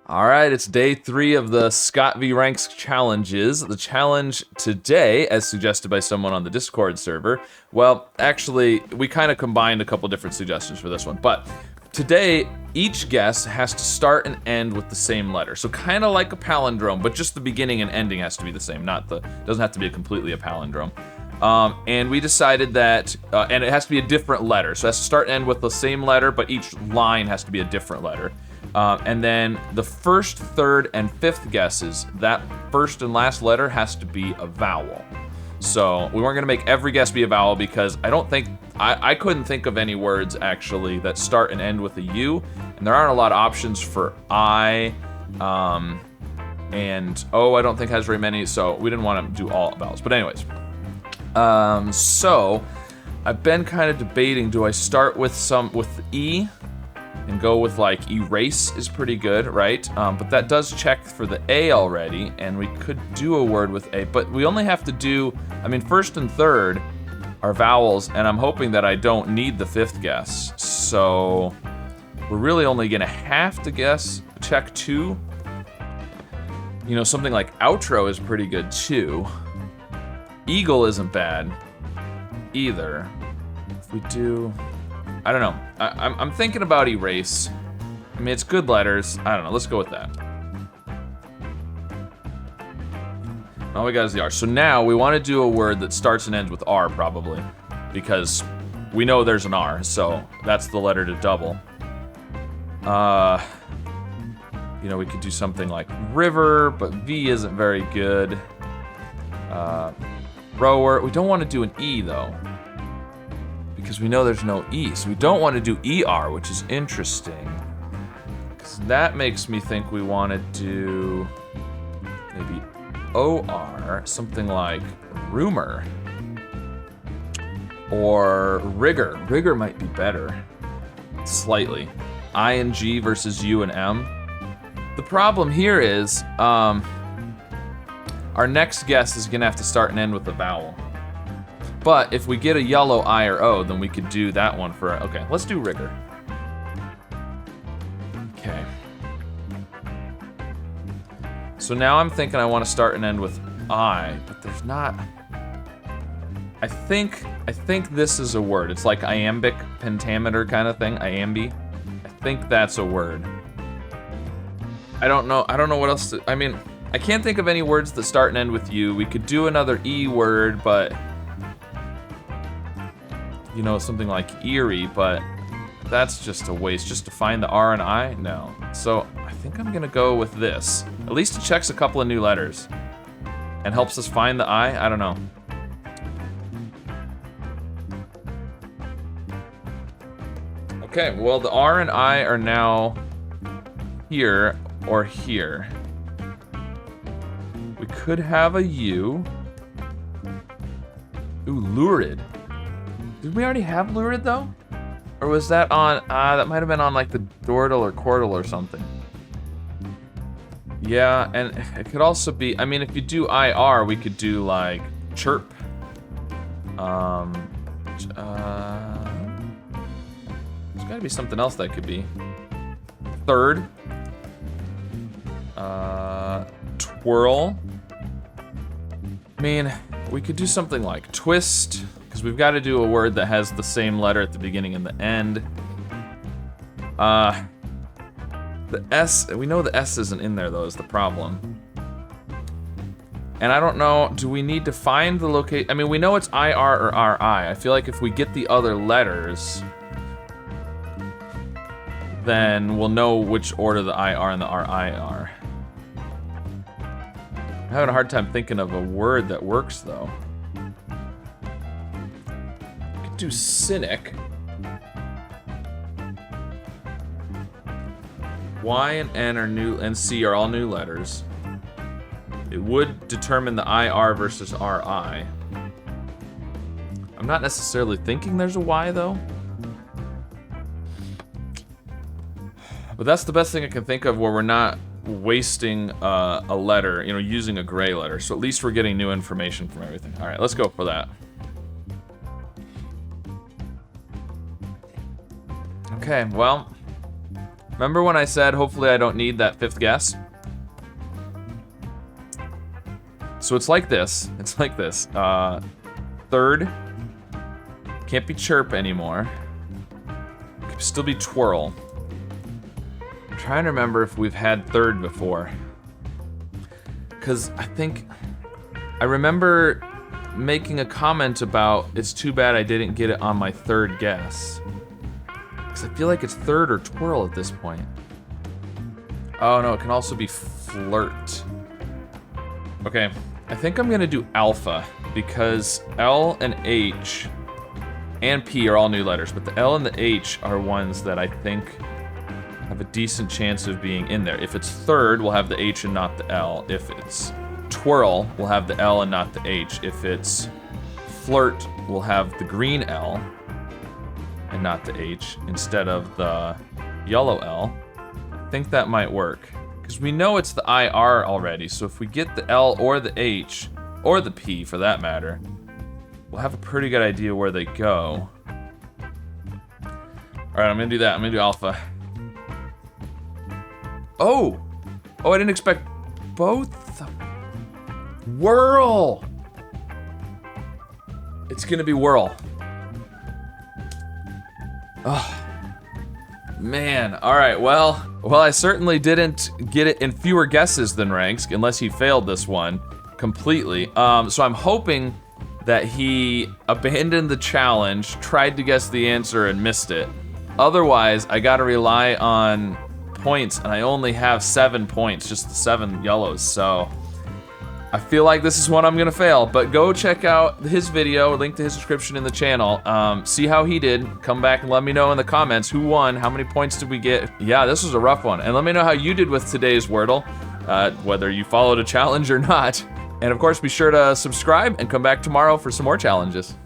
All right, it's day 3 of the Scott v. Rangsk challenges. The challenge today, as suggested by someone on the Discord server, well, actually, we kind of combined a couple different suggestions for this one, but today, each guess has to start and end with the same letter. So kind of like a palindrome, but just the beginning and ending has to be the same, doesn't have to be completely a palindrome. And we decided that, and it has to be a different letter. So it has to start and end with the same letter, but each line has to be a different letter. And then the first, third, and fifth guesses, that first and last letter has to be a vowel. So we weren't gonna make every guess be a vowel because I couldn't think of any words actually that start and end with a U, and there aren't a lot of options for I, and O I don't think has very many, so we didn't want to do all vowels. But anyways, so I've been kind of debating, do I start with E? And go with like erase is pretty good, right? But that does check for the A already, and we could do a word with A, but we only have to do, first and third are vowels, and I'm hoping that I don't need the fifth guess. So we're really only gonna have to check 2. You know, something like outro is pretty good too. Eagle isn't bad either. If we do, I don't know. I'm thinking about erase. I mean, it's good letters. I don't know. Let's go with that. All we got is the R. So now we want to do a word that starts and ends with R, probably, because we know there's an R. So that's the letter to double. You know, we could do something like river, but V isn't very good. Rower. We don't want to do an E though, because we know there's no E. So we don't want to do ER, which is interesting, because that makes me think we want to do maybe OR, something like rumor, or rigor. Rigor might be better, slightly. ING versus U and M. The problem here is, our next guess is gonna have to start and end with a vowel. But if we get a yellow I or O, then we could do that one for, okay, let's do rigor. Okay. So now I'm thinking I want to start and end with I, but there's not, I think this is a word. It's like iambic pentameter kind of thing, iambi. I think that's a word. I don't know what else to, I can't think of any words that start and end with U. We could do another E word, but you know, something like eerie, but that's just a waste. Just to find the R and I? No. So I think I'm gonna go with this. At least it checks a couple of new letters and helps us find the I. I don't know. Okay, well, the R and I are now here or here. We could have a U. Ooh, lurid. Did we already have lurid though? Or was that on, that might have been on like the Wordle or Quordle or something. Yeah, and it could also be, if you do IR, we could do like chirp. There's gotta be something else that could be. Third. Twirl. We could do something like twist, because we've got to do a word that has the same letter at the beginning and the end. The S, we know the S isn't in there though, is the problem. And I don't know, do we need to find the location? We know it's IR or RI. I feel like if we get the other letters, then we'll know which order the IR and the RI are. I'm having a hard time thinking of a word that works though. We could do cynic. Y and N are new, and C are all new letters. It would determine the IR versus RI. I'm not necessarily thinking there's a Y though. But that's the best thing I can think of where we're not wasting a letter, using a gray letter. So at least we're getting new information from everything. All right, let's go for that. Okay, well, Remember when I said hopefully I don't need that 5th guess? So it's like this. It's like this. Third. Can't be chirp anymore. Could still be twirl. I'm trying to remember if we've had third before. Because I remember making a comment about it's too bad I didn't get it on my 3rd guess. Because I feel like it's third or twirl at this point. Oh no, it can also be flirt. Okay, I think I'm gonna do alpha because L and H and P are all new letters, but the L and the H are ones that I think have a decent chance of being in there. If it's third, we'll have the H and not the L. If it's twirl, we'll have the L and not the H. If it's flirt, we'll have the green L and not the H instead of the yellow L. I think that might work because we know it's the IR already. So if we get the L or the H or the P for that matter, we'll have a pretty good idea where they go. All right, I'm gonna do that. I'm gonna do alpha. Oh, I didn't expect both. Whirl. It's gonna be whirl. Oh, man. All right, well, I certainly didn't get it in fewer guesses than Rangsk, unless he failed this one completely. So I'm hoping that he abandoned the challenge, tried to guess the answer, and missed it. Otherwise, I gotta rely on points, and I only have 7 points, just the 7 yellows, so I feel like this is one I'm gonna fail, but go check out his video, link to his description in the channel, see how he did, come back and let me know in the comments who won, how many points did we get. Yeah, this was a rough one, and let me know how you did with today's Wordle, whether you followed a challenge or not. And of course, be sure to subscribe and come back tomorrow for some more challenges.